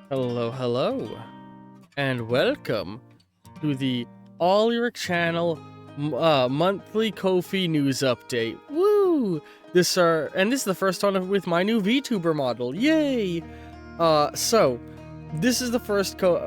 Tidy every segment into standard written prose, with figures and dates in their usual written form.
Hello, hello, and welcome to the All Your Channel monthly Ko-fi news update. Woo! This is the first one with my new VTuber model. Yay! So this is the first this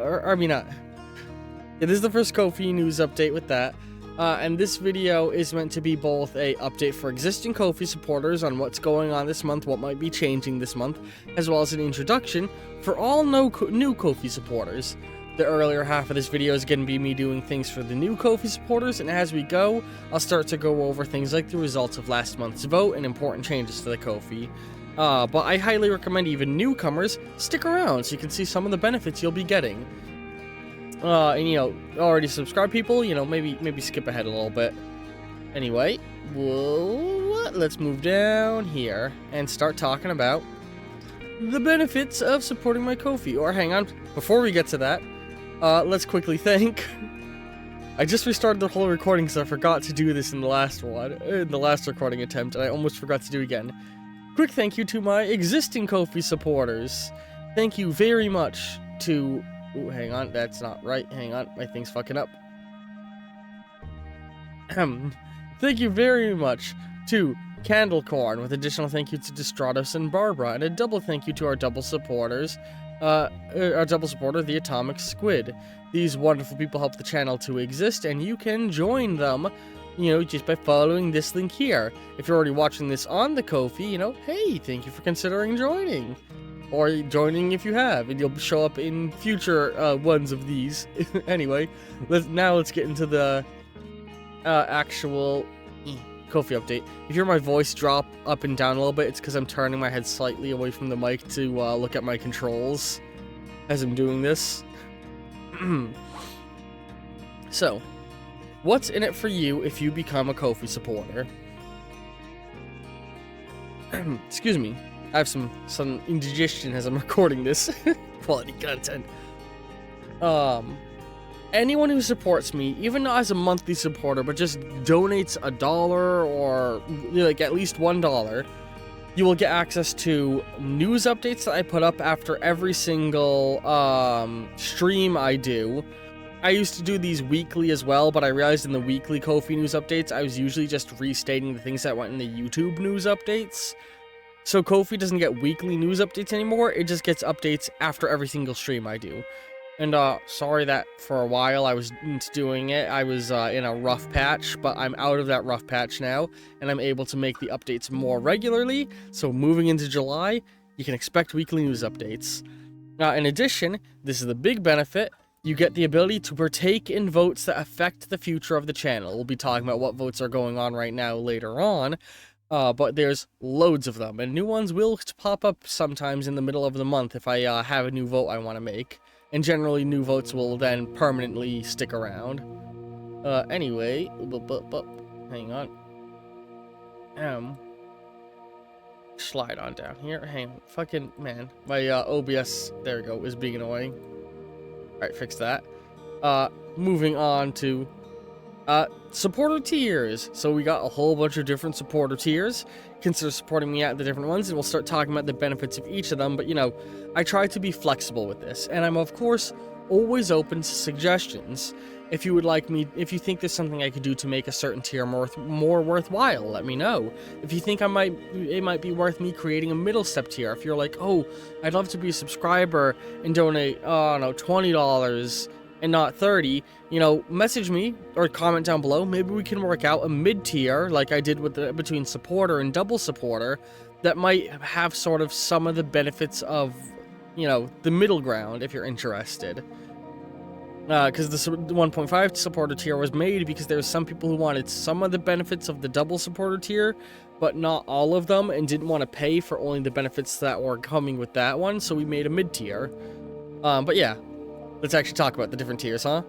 is the first Ko-fi news update with that. And this video is meant to be both a update for existing Ko-fi supporters on what's going on this month, what might be changing this month, as well as an introduction for all new Ko-fi supporters. The earlier half of this video is going to be me doing things for the new Ko-fi supporters, and as we go, I'll start to go over things like the results of last month's vote and important changes to the Ko-fi. But I highly recommend even newcomers stick around so you can see some of the benefits you'll be getting. And already subscribed people, maybe skip ahead a little bit. Anyway, let's move down here and start talking about the benefits of supporting my Ko-fi. Or hang on, before we get to that, let's quickly thank. I just restarted the whole recording because I forgot to do this in the last recording attempt, and I almost forgot to do it again. Quick thank you to my existing Ko-fi supporters. Thank you very much to... Ooh, hang on, that's not right. Hang on, my thing's fucking up. Thank you very much to Candlecorn, with additional thank you to Destratos and Barbara, and a double thank you to our double supporters, our double supporter, the Atomic Squid. These wonderful people help the channel to exist, and you can join them, just by following this link here. If you're already watching this on the Ko-fi, hey, thank you for considering joining. Or joining if you have, and you'll show up in future ones of these. Anyway, let's get into the actual Ko-fi update. If you hear my voice drop up and down a little bit, it's because I'm turning my head slightly away from the mic to look at my controls as I'm doing this. So, what's in it for you if you become a Ko-fi supporter? Excuse me. I have some indigestion as I'm recording this. Quality content. Anyone who supports me, even not as a monthly supporter, but just donates $1 or like at least $1, you will get access to news updates that I put up after every single stream I do. I used to do these weekly as well, but I realized in the weekly Ko-fi news updates, I was usually just restating the things that went in the YouTube news updates. So Ko-fi doesn't get weekly news updates anymore, it just gets updates after every single stream I do. And sorry that for a while I was doing it, I was in a rough patch, but I'm out of that rough patch now, and I'm able to make the updates more regularly, so moving into July, you can expect weekly news updates. In addition, this is the big benefit, you get the ability to partake in votes that affect the future of the channel. We'll be talking about what votes are going on right now later on. But there's loads of them, and new ones will pop up sometimes in the middle of the month if I have a new vote I want to make. And generally, new votes will then permanently stick around. Anyway, hang on. Slide on down here. Hang on. Fucking, man. My OBS, there we go, is being annoying. Alright, fix that. Moving on to... supporter tiers. So we got a whole bunch of different supporter tiers. Consider supporting me at the different ones, and we'll start talking about the benefits of each of them. But I try to be flexible with this, and I'm of course always open to suggestions. If you think there's something I could do to make a certain tier more worthwhile, let me know. If you think it might be worth me creating a middle step tier. If you're like, oh, I'd love to be a subscriber and donate, $20 and not 30, message me or comment down below. Maybe we can work out a mid-tier like I did with between supporter and double supporter that might have sort of some of the benefits of, the middle ground if you're interested. Because the 1.5 supporter tier was made because there were some people who wanted some of the benefits of the double supporter tier, but not all of them, and didn't want to pay for only the benefits that were coming with that one, so we made a mid-tier. But yeah. Let's actually talk about the different tiers, huh?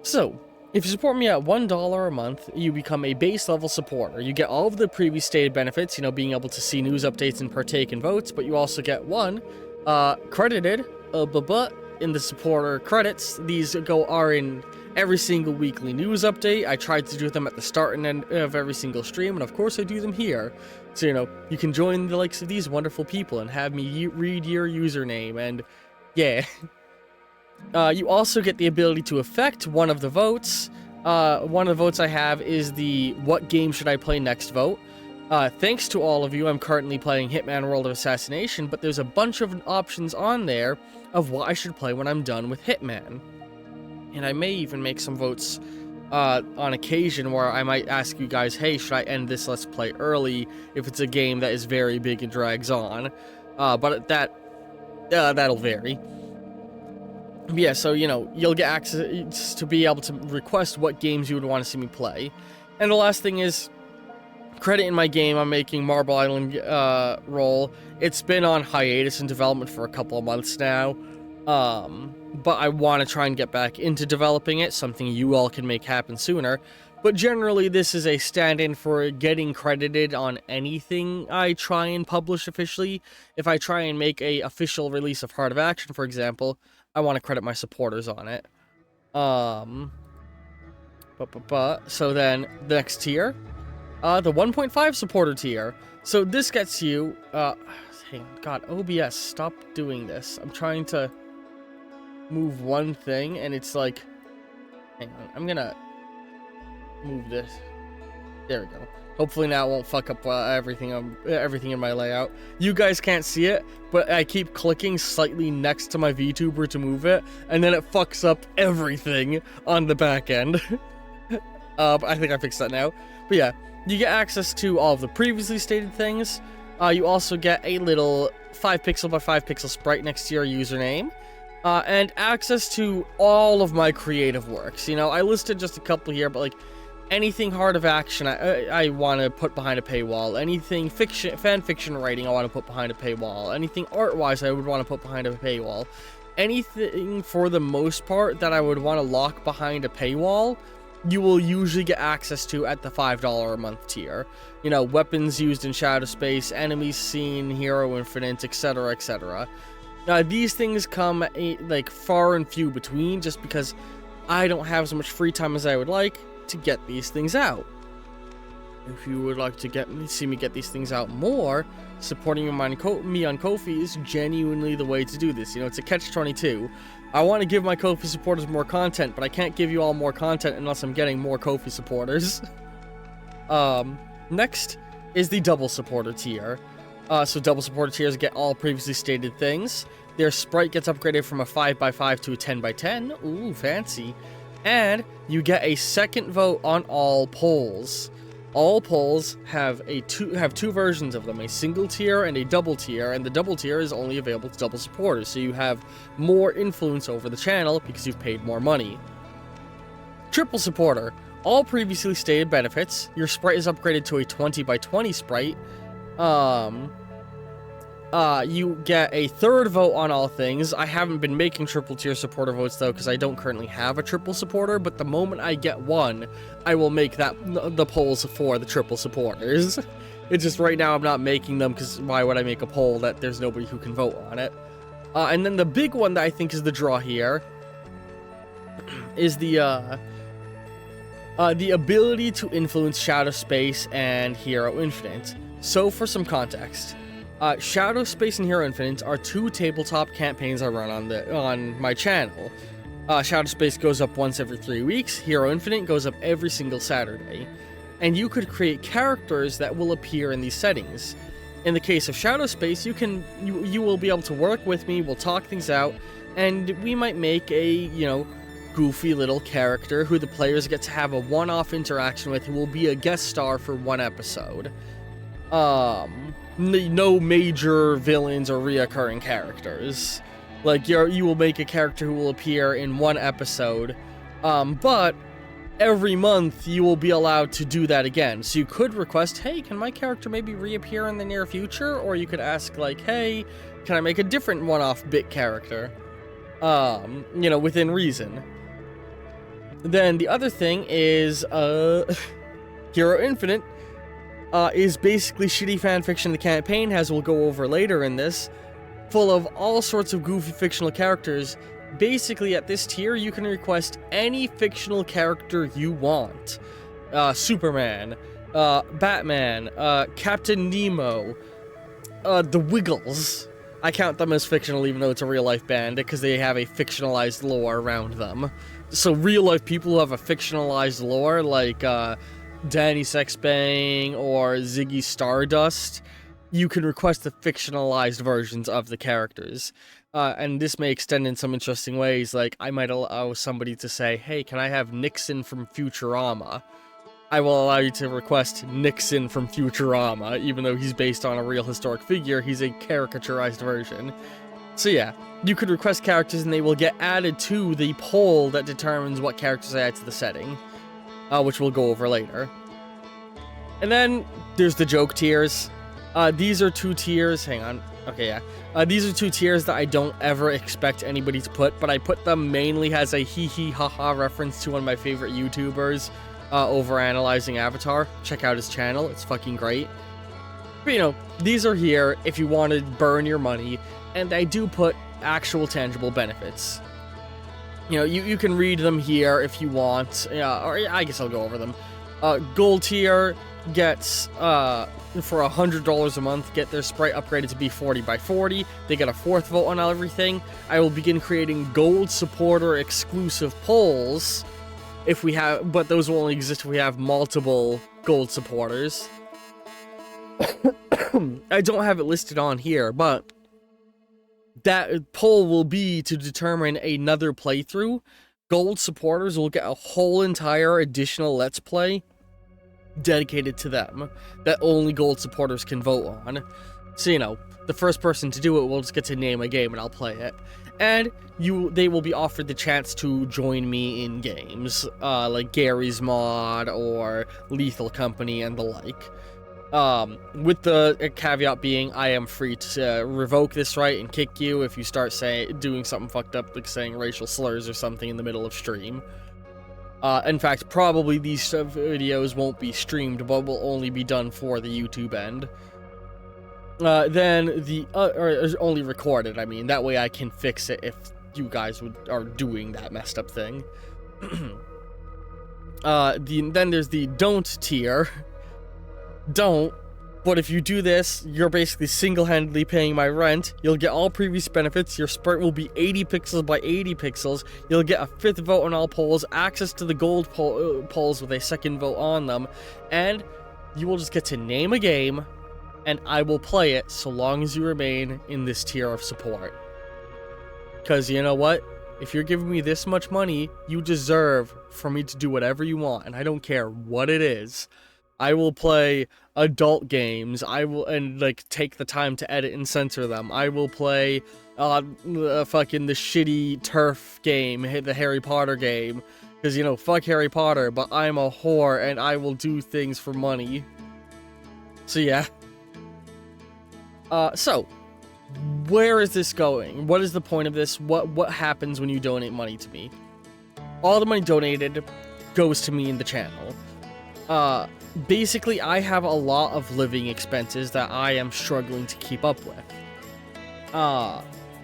So, if you support me at $1 a month, you become a base level supporter. You get all of the previous stated benefits, being able to see news updates and partake in votes, but you also get credited, in the supporter credits. These are in every single weekly news update. I tried to do them at the start and end of every single stream, and of course I do them here. So, you can join the likes of these wonderful people and have me read your username and Yeah. You also get the ability to affect one of the votes. One of the votes I have is the what game should I play next vote. Thanks to all of you, I'm currently playing Hitman World of Assassination, but there's a bunch of options on there of what I should play when I'm done with Hitman. And I may even make some votes on occasion where I might ask you guys, hey, should I end this Let's Play early if it's a game that is very big and drags on? But that'll vary. Yeah, so, you know, you'll get access to be able to request what games you would want to see me play. And the last thing is, credit in my game I'm making, Marble Island Roll. It's been on hiatus in development for a couple of months now. But I want to try and get back into developing it, something you all can make happen sooner. But generally, this is a stand-in for getting credited on anything I try and publish officially. If I try and make a official release of Heart of Action, for example, I want to credit my supporters on it. So then, the next tier, the 1.5 supporter tier. So this gets you, hang on, God, OBS, stop doing this. I'm trying to move one thing, and it's like, hang on, I'm gonna move this. There we go. Hopefully now it won't fuck up everything in my layout. You guys can't see it, but I keep clicking slightly next to my VTuber to move it, and then it fucks up everything on the back end. I think I fixed that now. But yeah, you get access to all of the previously stated things. You also get a little 5 pixel by 5 pixel sprite next to your username. And access to all of my creative works. You know, I listed just a couple here, but like anything Heart of Action, I want to put behind a paywall. Anything fan fiction writing, I want to put behind a paywall. Anything art-wise, I would want to put behind a paywall. Anything, for the most part, that I would want to lock behind a paywall, you will usually get access to at the $5 a month tier. You know, weapons used in Shadow Space, enemies seen, Hero Infinite, etc., etc. These things come like far and few between, just because I don't have as much free time as I would like to get these things out. If you would like to see me get these things out more, supporting me on Ko-fi is genuinely the way to do this. You know, it's a catch-22. I want to give my Ko-fi supporters more content, but I can't give you all more content unless I'm getting more Ko-fi supporters. Next is the double supporter tier. So double supporter tiers get all previously stated things. Their sprite gets upgraded from a 5x5 to a 10x10. Ooh, fancy. And you get a second vote on all polls. All polls have two versions of them, a single tier and a double tier, and the double tier is only available to double supporters, so you have more influence over the channel because you've paid more money. Triple supporter. All previously stated benefits. Your sprite is upgraded to a 20x20 sprite. You get a third vote on all things. I haven't been making triple tier supporter votes though, because I don't currently have a triple supporter, but the moment I get one, I will make the polls for the triple supporters. It's just right now I'm not making them, because why would I make a poll that there's nobody who can vote on it? And then the big one that I think is the draw here is the ability to influence Shadow Space and Hero Infinite. So for some context, Shadow Space and Hero Infinite are two tabletop campaigns I run on my channel. Shadow Space goes up once every 3 weeks, Hero Infinite goes up every single Saturday. And you could create characters that will appear in these settings. In the case of Shadow Space, you will be able to work with me, we'll talk things out, and we might make a, you know, goofy little character who the players get to have a one-off interaction with, who will be a guest star for one episode. No major villains or reoccurring characters. Like, you will make a character who will appear in one episode, but every month you will be allowed to do that again. So you could request, hey, can my character maybe reappear in the near future? Or you could ask, like, hey, can I make a different one-off bit character? You know, within reason. Then the other thing is, Hero Infinite is basically shitty fanfiction the campaign, as we'll go over later in this, full of all sorts of goofy fictional characters. Basically, at this tier, you can request any fictional character you want. Superman, Batman, Captain Nemo, the Wiggles, I count them as fictional even though it's a real-life band because they have a fictionalized lore around them. So real-life people who have a fictionalized lore, like Danny Sexbang or Ziggy Stardust, you can request the fictionalized versions of the characters. And this may extend in some interesting ways, like I might allow somebody to say, hey, can I have Nixon from Futurama? I will allow you to request Nixon from Futurama, even though he's based on a real historic figure, he's a caricaturized version. So yeah, you could request characters and they will get added to the poll that determines what characters I add to the setting, which we'll go over later. And then there's the joke tiers. These are 2 tiers, hang on, okay, yeah. These are 2 tiers that I don't ever expect anybody to put, but I put them mainly as a hee-hee ha-ha reference to one of my favorite YouTubers, Overanalyzing Avatar. Check out his channel, it's fucking great. But, you know, these are here if you want to burn your money, and I do put actual tangible benefits. You know, you can read them here if you want, or I guess I'll go over them. Gold tier gets, for $100 a month, get their sprite upgraded to be 40 by 40. They get a 4th vote on everything. I will begin creating gold supporter exclusive polls if we have, but those will only exist if we have multiple gold supporters. I don't have it listed on here, but that poll will be to determine another playthrough. Gold supporters will get a whole entire additional Let's Play dedicated to them that only gold supporters can vote on. So, you know, the first person to do it will just get to name a game and I'll play it. And they will be offered the chance to join me in games, like Gary's Mod or Lethal Company and the like. With the caveat being, I am free to revoke this right and kick you if you start doing something fucked up, like saying racial slurs or something in the middle of stream. In fact, probably these videos won't be streamed, but will only be done for the YouTube end. Then or only recorded, I mean, that way I can fix it if you guys are doing that messed up thing. Then there's the don't tier. Don't, but if you do this, you're basically single-handedly paying my rent. You'll get all previous benefits. Your sprite will be 80 pixels by 80 pixels. You'll get a 5th vote on all polls, access to the gold polls with a 2nd vote on them, and you will just get to name a game, and I will play it so long as you remain in this tier of support. Because you know what? If you're giving me this much money, you deserve for me to do whatever you want, and I don't care what it is. I will play adult games. I will, and like, take the time to edit and censor them. I will play fucking the shitty turf game, the Harry Potter game, because, you know, fuck Harry Potter, but I'm a whore and I will do things for money. So yeah. So where is this going? What is the point of this? What happens when you donate money to me? All the money donated goes to me in the channel. Basically, I have a lot of living expenses that I am struggling to keep up with.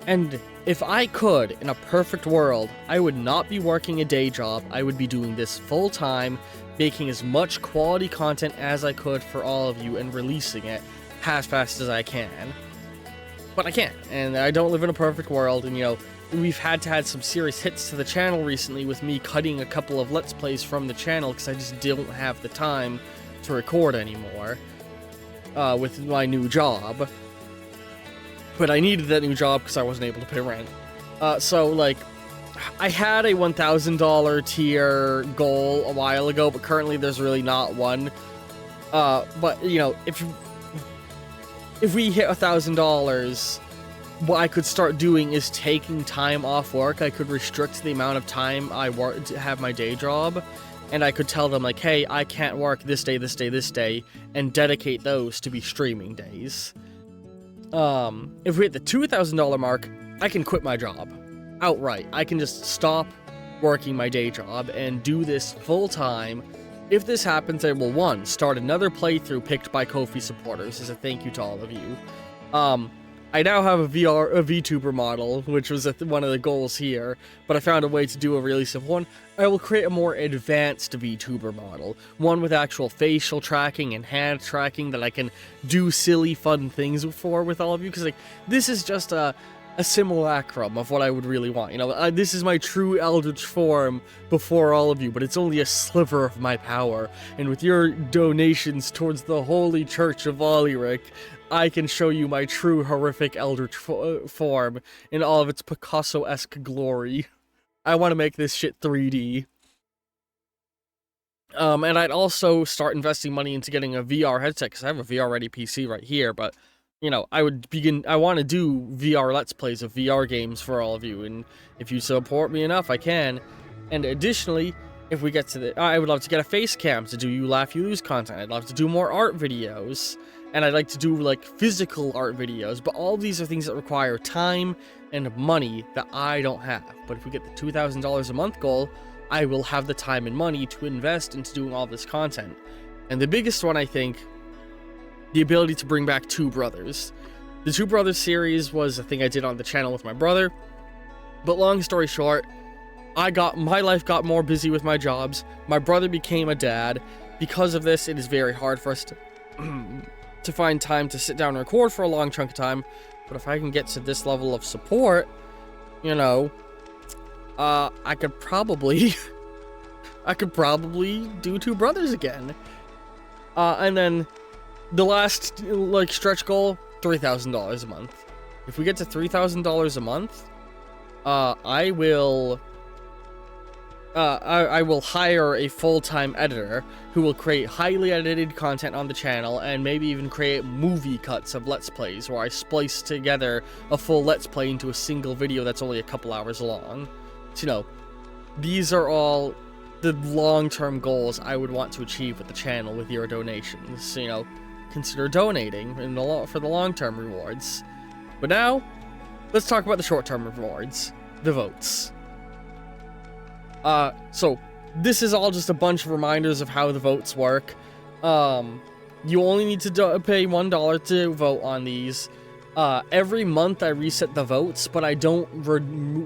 And if I could, in a perfect world, I would not be working a day job. I would be doing this full-time, making as much quality content as I could for all of you and releasing it as fast as I can. But I can't, and I don't live in a perfect world, and, you know, we've had some serious hits to the channel recently with me cutting a couple of Let's Plays from the channel because I just don't have the time to record anymore with my new job. But I needed that new job because I wasn't able to pay rent. So, like, I had a $1,000 tier goal a while ago, but currently there's really not one. But, you know, if we hit $1,000, what I could start doing is taking time off work. I could restrict the amount of time I work to have my day job, and I could tell them, like, hey, I can't work this day, this day, this day, and dedicate those to be streaming days. If we hit the $2,000 mark, I can quit my job outright. I can just stop working my day job and do this full-time. If this happens, I will, 1, start another playthrough picked by Ko-fi supporters as a thank you to all of you. I now have a VTuber model, which was one of the goals here, but I found a way to do a really simple one. I will create a more advanced VTuber model, one with actual facial tracking and hand tracking that I can do silly, fun things for with all of you, because like this is just a simulacrum of what I would really want. You know, this is my true Eldritch form before all of you, but it's only a sliver of my power, and with your donations towards the Holy Church of Olirik, I can show you my true horrific Eldritch form in all of its Picasso-esque glory. I want to make this shit 3D. And I'd also start investing money into getting a VR headset, because I have a VR-ready PC right here, but, you know, I want to do VR Let's Plays of VR games for all of you, and if you support me enough, I can. And additionally, if we get to I would love to get a face cam to do You Laugh, You Lose content. I'd love to do more art videos. And I'd like to do, like, physical art videos, but all these are things that require time and money that I don't have. But if we get the $2,000 a month goal, I will have the time and money to invest into doing all this content. And the biggest one, I think, the ability to bring back Two Brothers. The Two Brothers series was a thing I did on the channel with my brother, but long story short, my life got more busy with my jobs, my brother became a dad. Because of this, it is very hard for us to find time to sit down and record for a long chunk of time, but if I can get to this level of support, you know, I could probably do Two Brothers again. And then the last, like, stretch goal, $3,000 a month. If we get to $3,000 a month, I will hire a full-time editor who will create highly edited content on the channel, and maybe even create movie cuts of Let's Plays, where I splice together a full Let's Play into a single video that's only a couple hours long. So, you know, these are all the long-term goals I would want to achieve with the channel with your donations. So, you know, consider donating for the long-term rewards. But now, let's talk about the short-term rewards. The votes. So this is all just a bunch of reminders of how the votes work. You only need to pay $1 to vote on these. Every month I reset the votes, but I don't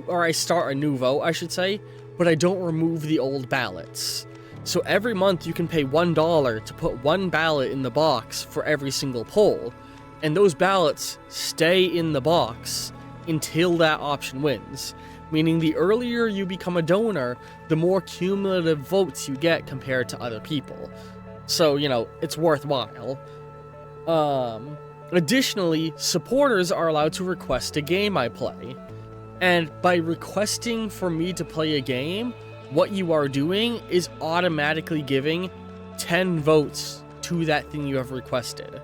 I start a new vote, I should say, but I don't remove the old ballots. So every month you can pay $1 to put one ballot in the box for every single poll, and those ballots stay in the box until that option wins. Meaning the earlier you become a donor, the more cumulative votes you get compared to other people. So, you know, it's worthwhile. Additionally, supporters are allowed to request a game I play. And by requesting for me to play a game, what you are doing is automatically giving 10 votes to that thing you have requested.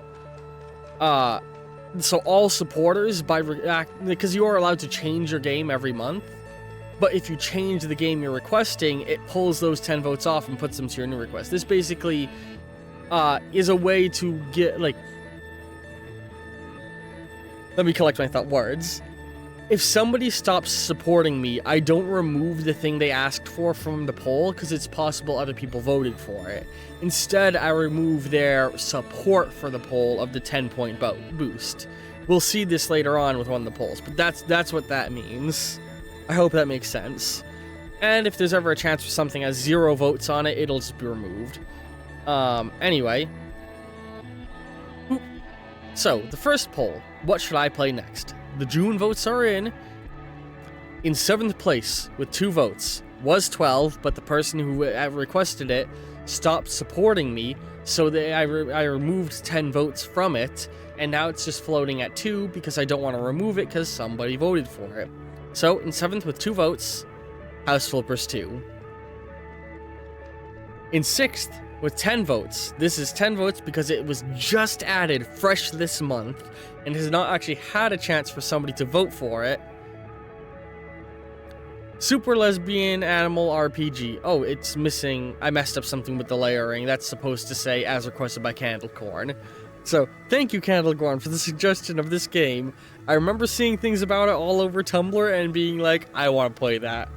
So all supporters, because you are allowed to change your game every month, but if you change the game you're requesting, it pulls those 10 votes off and puts them to your new request. This basically is a way to get, like... Let me collect my words. If somebody stops supporting me, I don't remove the thing they asked for from the poll, because it's possible other people voted for it. Instead, I remove their support for the poll of the 10-point boost. We'll see this later on with one of the polls, but that's what that means. I hope that makes sense. And if there's ever a chance for something has 0 votes on it, it'll just be removed. Anyway. So, the first poll. What should I play next? The June votes are in. In 7th place, with 2 votes, was 12, but the person who requested it stopped supporting me, so I removed 10 votes from it, and now it's just floating at 2 because I don't want to remove it because somebody voted for it. So, in 7th with 2 votes, House Flippers 2. In 6th with 10 votes, this is 10 votes because it was just added fresh this month, and has not actually had a chance for somebody to vote for it. Super Lesbian Animal RPG. Oh, it's missing. I messed up something with the layering. That's supposed to say, as requested by Candlecorn. So, thank you, Candlecorn, for the suggestion of this game. I remember seeing things about it all over Tumblr and being like, I want to play that.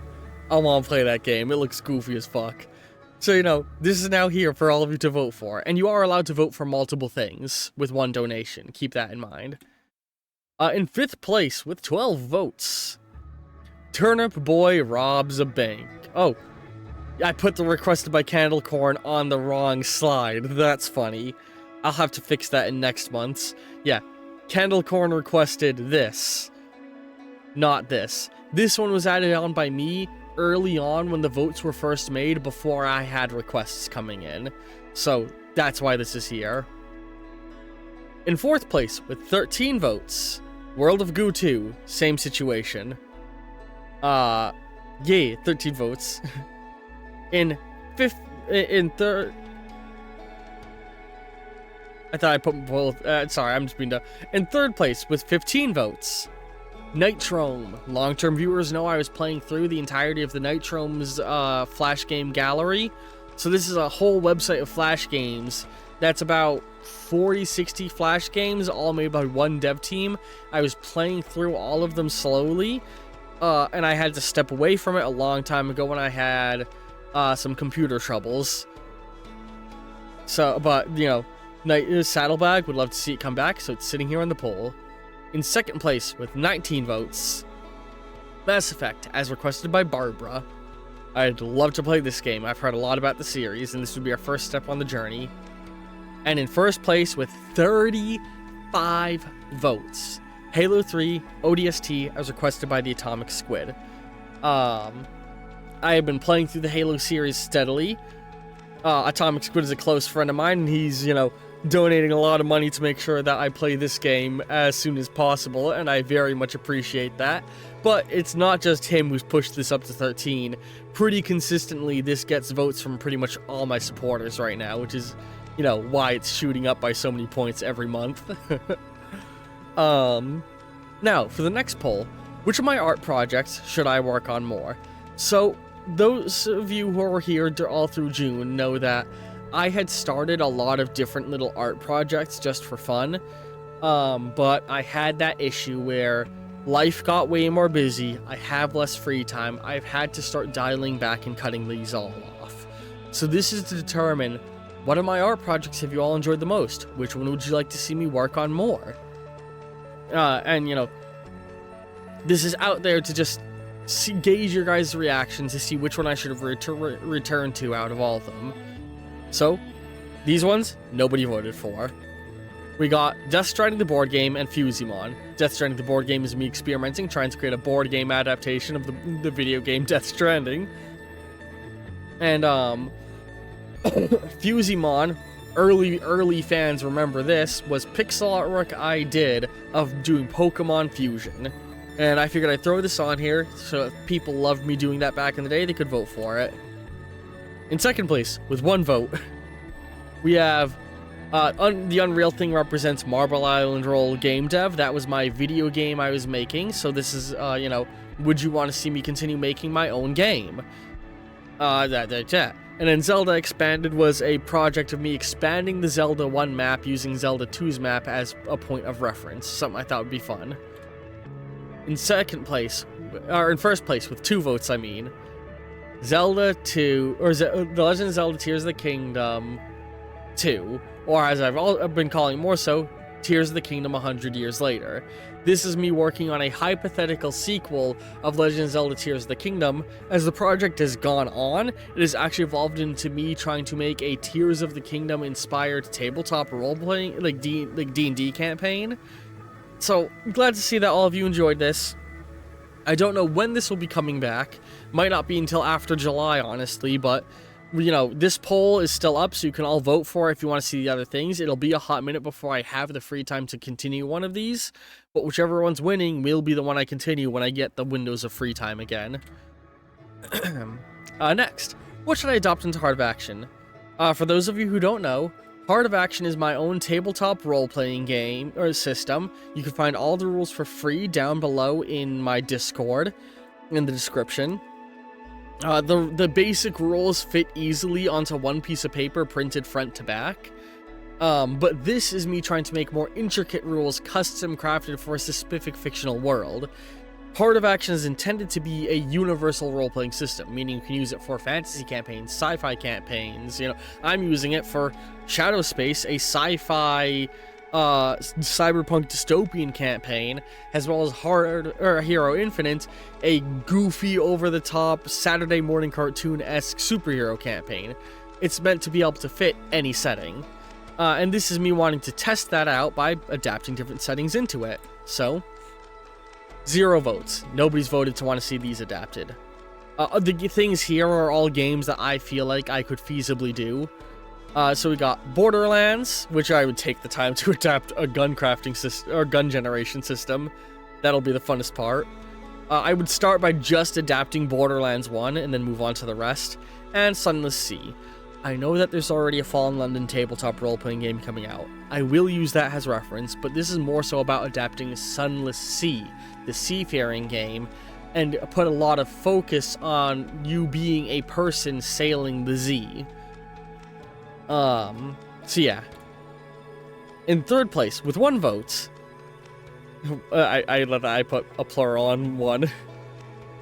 I want to play that game. It looks goofy as fuck. So, you know, this is now here for all of you to vote for. And you are allowed to vote for multiple things with one donation. Keep that in mind. In 5th place with 12 votes, Turnip Boy robs a bank. Oh, I put the requested by Candlecorn on the wrong slide. That's funny. I'll have to fix that in next month's. Yeah, Candlecorn requested this, not this. This one was added on by me early on when the votes were first made, before I had requests coming in. So that's why this is here. In 4th place with 13 votes, World of Goo 2, same situation. Yay, 13 votes. In 3rd... I thought I put both... sorry, I'm just being dumb. In 3rd place with 15 votes, Nightrome. Long-term viewers know I was playing through the entirety of the Nightrome's Flash game gallery. So this is a whole website of Flash games. That's about 40-60 Flash games, all made by one dev team. I was playing through all of them slowly, and I had to step away from it a long time ago when I had some computer troubles. So, but, you know, Saddlebag, would love to see it come back, so it's sitting here on the poll. In 2nd place, with 19 votes, Mass Effect, as requested by Barbara. I'd love to play this game. I've heard a lot about the series, and this would be our first step on the journey. And in 1st place, with 35 votes, Halo 3 ODST, as requested by the Atomic Squid. I have been playing through the Halo series steadily. Atomic Squid is a close friend of mine, and he's, you know, donating a lot of money to make sure that I play this game as soon as possible, and I very much appreciate that. But it's not just him who's pushed this up to 13. Pretty consistently, this gets votes from pretty much all my supporters right now, which is, you know, why it's shooting up by so many points every month. Now, for the next poll, which of my art projects should I work on more? So, those of you who are here all through June know that I had started a lot of different little art projects just for fun, but I had that issue where life got way more busy, I have less free time, I've had to start dialing back and cutting these all off. So this is to determine, what of my art projects have you all enjoyed the most? Which one would you like to see me work on more? And, you know, this is out there to just gauge your guys' reactions to see which one I should have returned to out of all of them. So, these ones, nobody voted for. We got Death Stranding the board game and Fusimon. Death Stranding the board game is me experimenting, trying to create a board game adaptation of the video game Death Stranding. And, Fusimon, early fans remember this, was pixel artwork I did of doing Pokemon Fusion. And I figured I'd throw this on here, so if people loved me doing that back in the day, they could vote for it. In 2nd place, with 1 vote, we have the Unreal thing represents Marble Island Roll game dev. That was my video game I was making, so this is, you know, would you want to see me continue making my own game? That. And then Zelda Expanded was a project of me expanding the Zelda 1 map using Zelda 2's map as a point of reference, something I thought would be fun. In 2nd place, or in 1st place, with 2 votes, I mean, Zelda 2, or The Legend of Zelda Tears of the Kingdom 2, or as I've been calling more so, Tears of the Kingdom 100 years later. This is me working on a hypothetical sequel of Legend of Zelda Tears of the Kingdom. As the project has gone on, it has actually evolved into me trying to make a Tears of the Kingdom inspired tabletop role-playing, like D&D campaign. So, I'm glad to see that all of you enjoyed this. I don't know when this will be coming back. Might not be until after July, honestly, but, you know, this poll is still up, so you can all vote for it if you want to see the other things. It'll be a hot minute before I have the free time to continue one of these, but whichever one's winning will be the one I continue when I get the windows of free time again. Next, what should I adopt into Heart of Action? For those of you who don't know, Heart of Action is my own tabletop role-playing game, or system. You can find all the rules for free down below in my Discord, in the description. The basic rules fit easily onto one piece of paper printed front to back. But this is me trying to make more intricate rules custom crafted for a specific fictional world. Heart of Action is intended to be a universal role-playing system, meaning you can use it for fantasy campaigns, sci-fi campaigns. You know, I'm using it for Shadow Space, a sci-fi cyberpunk dystopian campaign, as well as Hero Infinite, a goofy, over-the-top, Saturday morning cartoon-esque superhero campaign. It's meant to be able to fit any setting. And this is me wanting to test that out by adapting different settings into it. So, 0 votes. Nobody's voted to want to see these adapted. The things here are all games that I feel like I could feasibly do. So we got Borderlands, which I would take the time to adapt a gun crafting system, or gun generation system. That'll be the funnest part. I would start by just adapting Borderlands 1 and then move on to the rest. And Sunless Sea. I know that there's already a Fallen London tabletop role-playing game coming out. I will use that as reference, but this is more so about adapting Sunless Sea, the seafaring game, and put a lot of focus on you being a person sailing the Z. So yeah. In third place, with 1 vote, I put a plural on 1,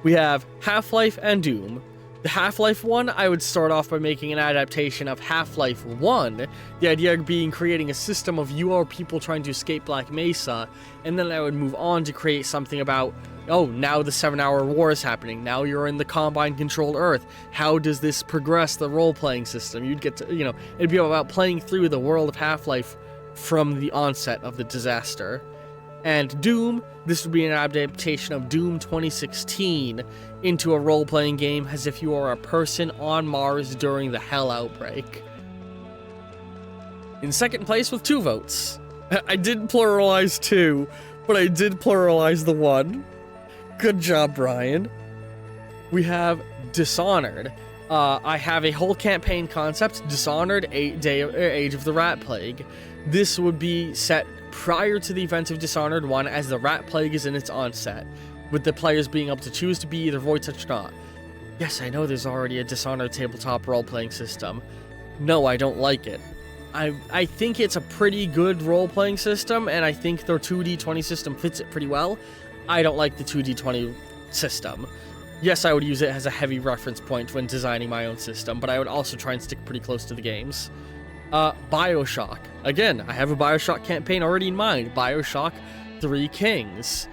we have Half-Life and Doom. The Half-Life one, I would start off by making an adaptation of Half-Life 1, the idea being creating a system of you or people trying to escape Black Mesa, and then I would move on to create something about, oh, now the 7-hour war is happening, now you're in the Combine-controlled Earth, how does this progress the role-playing system? You'd get to, it'd be about playing through the world of Half-Life from the onset of the disaster. And Doom, this would be an adaptation of Doom 2016 into a role-playing game as if you are a person on Mars during the Hell outbreak. In second place with 2 votes. I didn't pluralize 2, but I did pluralize the 1. Good job, Brian. We have Dishonored. I have a whole campaign concept, Dishonored, Age of the Rat Plague. This would be set prior to the events of Dishonored 1 as the Rat Plague is in its onset, with the players being able to choose to be either Void Touch or not. Yes, I know there's already a Dishonored tabletop role-playing system. No, I don't like it. I think it's a pretty good role-playing system, and I think their 2D20 system fits it pretty well. I don't like the 2D20 system. Yes, I would use it as a heavy reference point when designing my own system, but I would also try and stick pretty close to the games. BioShock. Again, I have a BioShock campaign already in mind. BioShock 3 Kings.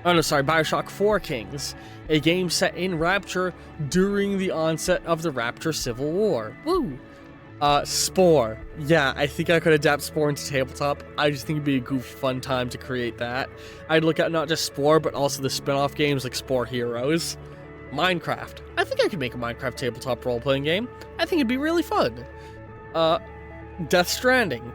Oh, no, sorry, BioShock 4 Kings. A game set in Rapture during the onset of the Rapture Civil War. Woo! Spore. Yeah, I think I could adapt Spore into tabletop. I just think it'd be a goofy fun time to create that. I'd look at not just Spore, but also the spin-off games like Spore Heroes. Minecraft. I think I could make a Minecraft tabletop role-playing game. I think it'd be really fun. Death Stranding.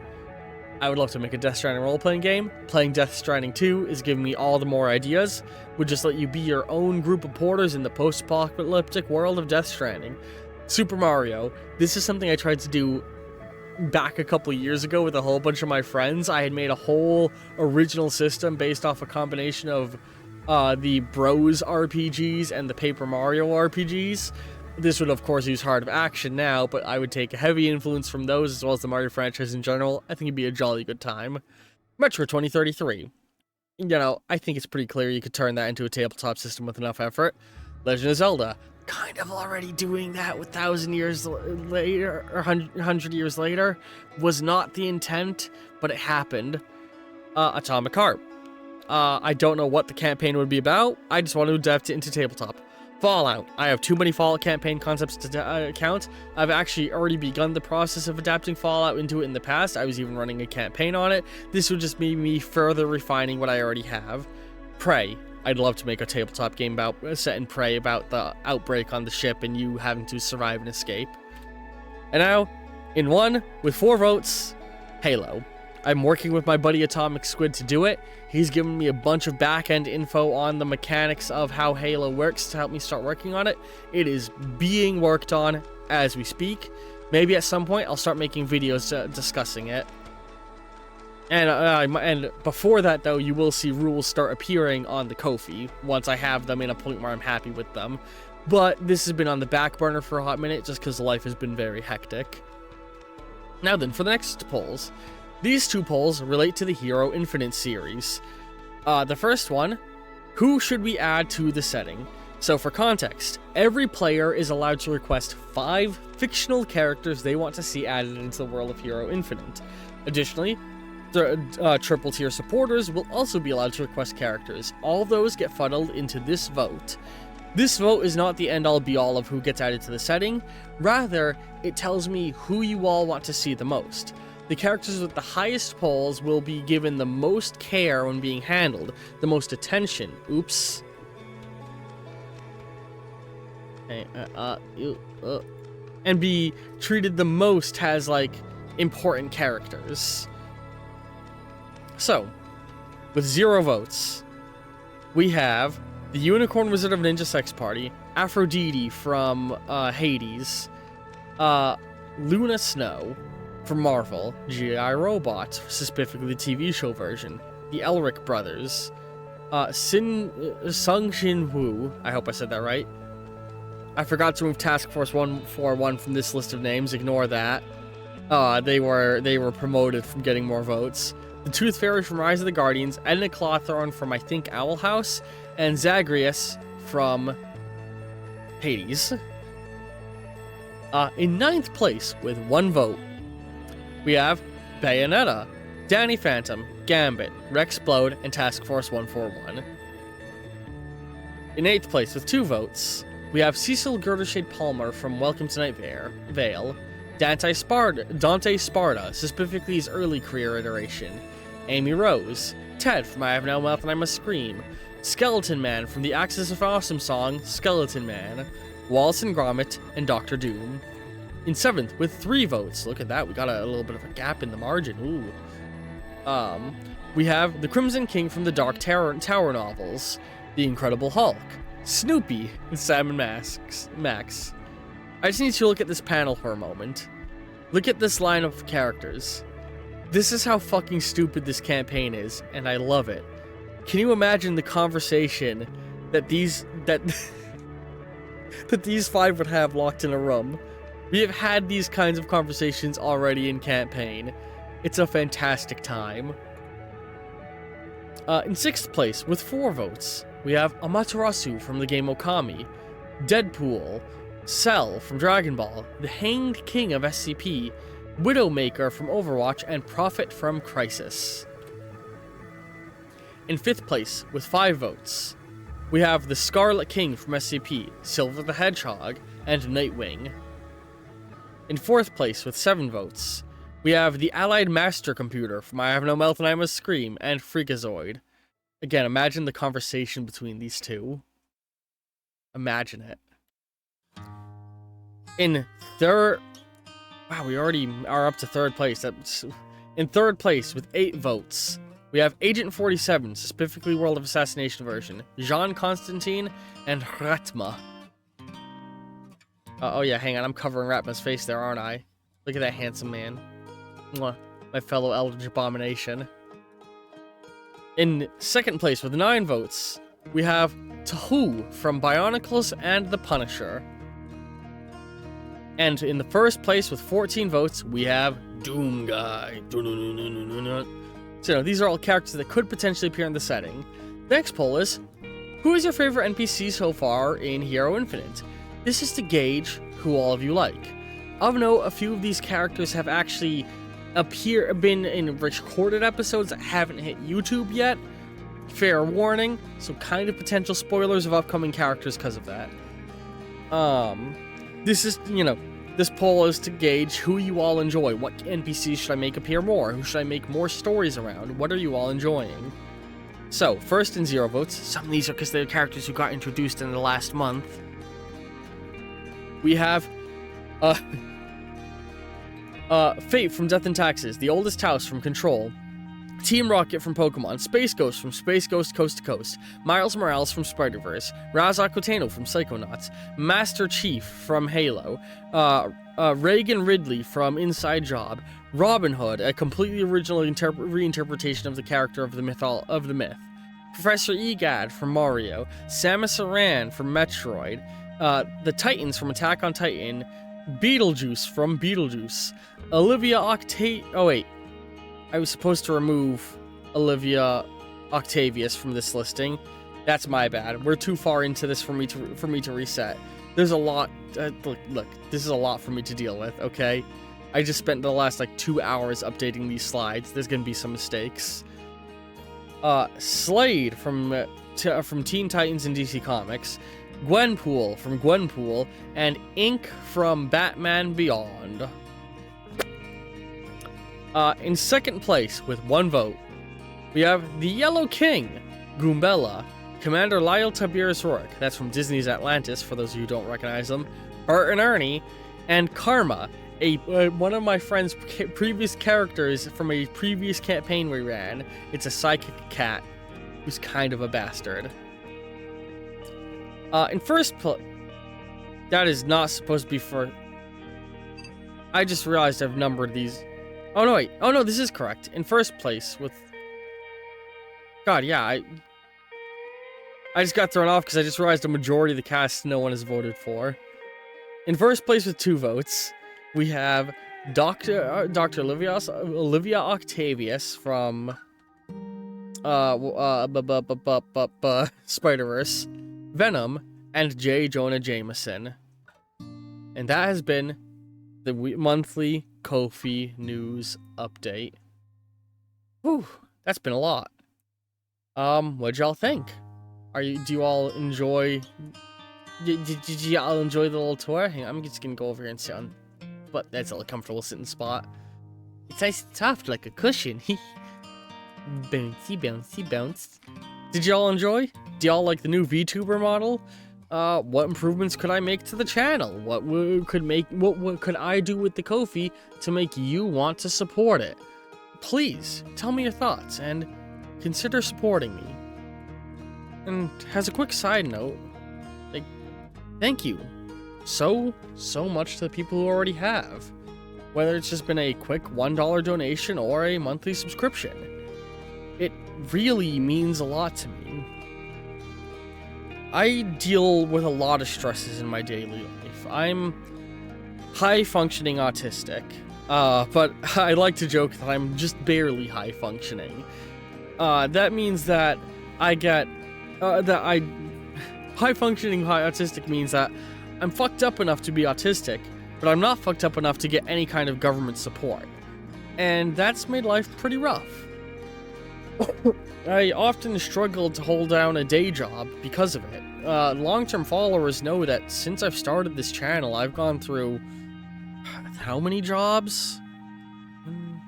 I would love to make a Death Stranding role-playing game. Playing Death Stranding 2 is giving me all the more ideas. Would just let you be your own group of porters in the post-apocalyptic world of Death Stranding. Super Mario. This is something I tried to do back a couple of years ago with a whole bunch of my friends. I had made a whole original system based off a combination of the Bros RPGs and the Paper Mario RPGs. This would, of course, use Heart of Action now, but I would take a heavy influence from those as well as the Mario franchise in general. I think it'd be a jolly good time. Metro 2033. I think it's pretty clear you could turn that into a tabletop system with enough effort. Legend of Zelda. Kind of already doing that with 1,000 years later, or 100 years later. Was not the intent, but it happened. Atomic Heart. I don't know what the campaign would be about. I just want to adapt it into tabletop. Fallout. I have too many Fallout campaign concepts to count. I've actually already begun the process of adapting Fallout into it in the past. I was even running a campaign on it. This would just be me further refining what I already have. Prey. I'd love to make a tabletop game set in Prey about the outbreak on the ship and you having to survive and escape. And now, in 1, with 4 votes, Halo. I'm working with my buddy Atomic Squid to do it. He's given me a bunch of back-end info on the mechanics of how Halo works to help me start working on it. It is being worked on as we speak. Maybe at some point I'll start making videos discussing it. And before that, though, you will see rules start appearing on the Ko-fi once I have them in a point where I'm happy with them. But this has been on the back burner for a hot minute just because life has been very hectic. Now then, for the next polls. These 2 polls relate to the Hero Infinite series. The first one, who should we add to the setting? So for context, every player is allowed to request 5 fictional characters they want to see added into the world of Hero Infinite. Additionally, triple tier supporters will also be allowed to request characters. All those get funneled into this vote. This vote is not the end-all be-all of who gets added to the setting. Rather, it tells me who you all want to see the most. The characters with the highest polls will be given the most care when being handled, the most attention. Oops. And be treated the most as, like, important characters. So, with 0 votes, we have the Unicorn Wizard of Ninja Sex Party, Aphrodite from Hades, Luna Snow from Marvel, G.I. Robot, specifically the TV show version, the Elric Brothers, Sung Shin Woo, I hope I said that right. I forgot to move Task Force 141 from this list of names, ignore that. They were promoted from getting more votes. The Tooth Fairy from Rise of the Guardians, Edna Clawthorne from, I think, Owl House, and Zagreus from Hades. In 9th place, with 1 vote, we have Bayonetta, Danny Phantom, Gambit, Rexplode, and Task Force 141. In 8th place, with 2 votes, we have Cecil Girdershade Palmer from Welcome to Night Vale, Dante Sparta, specifically his early career iteration, Amy Rose, Ted from I Have No Mouth and I Must Scream, Skeleton Man from the Axis of Awesome song Skeleton Man, Wallace and Gromit, and Dr. Doom. In 7th, with 3 votes, look at that, we got a little bit of a gap in the margin, ooh. We have the Crimson King from the Dark Tower novels, The Incredible Hulk, Snoopy, and Sam and Max. I just need to look at this panel for a moment. Look at this line of characters. This is how fucking stupid this campaign is, and I love it. Can you imagine the conversation that these 5 would have locked in a room? We have had these kinds of conversations already in campaign. It's a fantastic time. In 6th place, with 4 votes, we have Amaterasu from the game Okami, Deadpool, Cell from Dragon Ball, the Hanged King of SCP, Widowmaker from Overwatch, and Prophet from Crysis. In 5th place, with 5 votes, we have the Scarlet King from SCP, Silver the Hedgehog, and Nightwing. In 4th place, with 7 votes, we have the Allied Master Computer from I Have No Mouth and I Must Scream, and Freakazoid. Again, imagine the conversation between these two. Imagine it. In 3rd... Wow, we already are up to 3rd place. In 3rd place, with 8 votes, we have Agent 47, specifically World of Assassination version, Jean Constantine, and Ratma. Oh yeah, hang on, I'm covering Ratma's face there, aren't I? Look at that handsome man. Mwah, my fellow Eldritch Abomination. In 2nd place, with 9 votes, we have Tahu from Bionicles and The Punisher. And in the 1st place, with 14 votes, we have Doom Guy. So, these are all characters that could potentially appear in the setting. The next poll is, who is your favorite NPC so far in Halo Infinite? This is to gauge who all of you like. Of note, a few of these characters have actually been in recorded episodes that haven't hit YouTube yet. Fair warning, so kind of potential spoilers of upcoming characters because of that. This is, this poll is to gauge who you all enjoy. What NPCs should I make appear more? Who should I make more stories around? What are you all enjoying? So, first in 0 votes, some of these are because they're characters who got introduced in the last month. We have, Fate from Death and Taxes, The Oldest House from Control, Team Rocket from Pokemon, Space Ghost from Space Ghost Coast to Coast, Miles Morales from Spider-Verse, Raz Aquatano from Psychonauts, Master Chief from Halo, Reagan Ridley from Inside Job, Robin Hood, a completely original reinterpretation of the character of the myth, Professor Egad from Mario, Samus Aran from Metroid, the Titans from Attack on Titan, Beetlejuice from Beetlejuice, Olivia I was supposed to remove Olivia Octavius from this listing. That's my bad. We're too far into this for me to reset. There's a lot. Look, this is a lot for me to deal with. Okay, I just spent the last like 2 hours updating these slides. There's gonna be some mistakes. Slade from Teen Titans and DC Comics, Gwenpool from Gwenpool, and Ink from Batman Beyond. In second place with 1 vote, we have the Yellow King, Goombella, Commander Lyle Tiberius Rourke, that's from Disney's Atlantis, for those of you who don't recognize them, Bert and Ernie, and Karma, one of my friend's previous characters from a previous campaign we ran. It's a psychic cat who's kind of a bastard. In first place, that is not supposed to be for... I just realized I've numbered these. Oh no, wait. Oh no, this is correct. In first place with... God, yeah, I just got thrown off because I just realized the majority of the cast no one has voted for. In first place with 2 votes, we have Dr. Olivia Octavius from Spider-Verse, Venom, and J. Jonah Jameson. And that has been the monthly Ko-fi news update. Whew, that's been a lot. What'd y'all think? Do you all enjoy... Did y'all enjoy the little tour? Hang on, I'm just gonna go over here and sit on... But that's a comfortable sitting spot. It's nice and soft, like a cushion. Bouncy, bouncy, bounce. Did y'all enjoy? Do y'all like the new VTuber model? What improvements could I make to the channel? What could I do with the Ko-fi to make you want to support it? Please, tell me your thoughts, and consider supporting me. And as a quick side note, like, thank you so much to the people who already have. Whether it's just been a quick $1 donation or a monthly subscription. It really means a lot to me. I deal with a lot of stresses in my daily life. I'm high-functioning autistic, but I like to joke that I'm just barely high-functioning. That means that high-functioning autistic means that I'm fucked up enough to be autistic, but I'm not fucked up enough to get any kind of government support. And that's made life pretty rough. I often struggle to hold down a day job because of it. Long-term followers know that since I've started this channel, I've gone through... how many jobs? 1,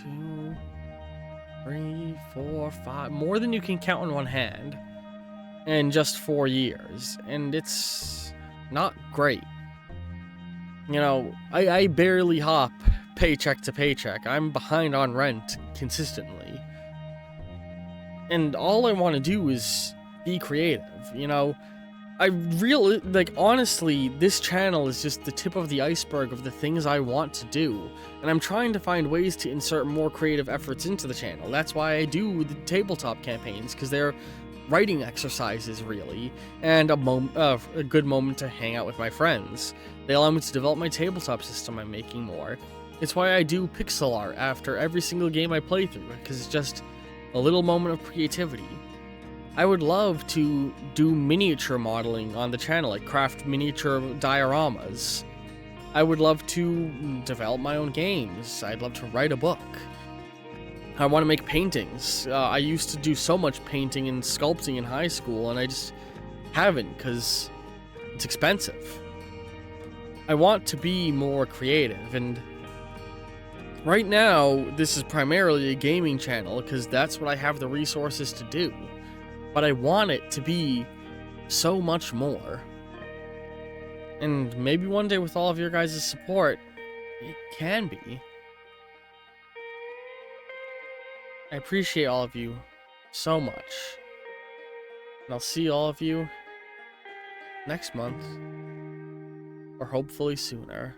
2, 3, 4, 5... more than you can count on one hand. In just 4 years. And it's not great. You know, I barely hop paycheck to paycheck. I'm behind on rent consistently. And all I want to do is be creative, you know? Honestly, this channel is just the tip of the iceberg of the things I want to do. And I'm trying to find ways to insert more creative efforts into the channel. That's why I do the tabletop campaigns, because they're writing exercises, really, and a good moment to hang out with my friends. They allow me to develop my tabletop system I'm making more. It's why I do pixel art after every single game I play through, because it's just a little moment of creativity. I would love to do miniature modeling on the channel, like craft miniature dioramas. I would love to develop my own games. I'd love to write a book. I want to make paintings. I used to do so much painting and sculpting in high school, and I just haven't, because it's expensive. I want to be more creative, and right now, this is primarily a gaming channel, because that's what I have the resources to do. But I want it to be so much more. And maybe one day with all of your guys' support, it can be. I appreciate all of you so much. And I'll see all of you next month. Or hopefully sooner.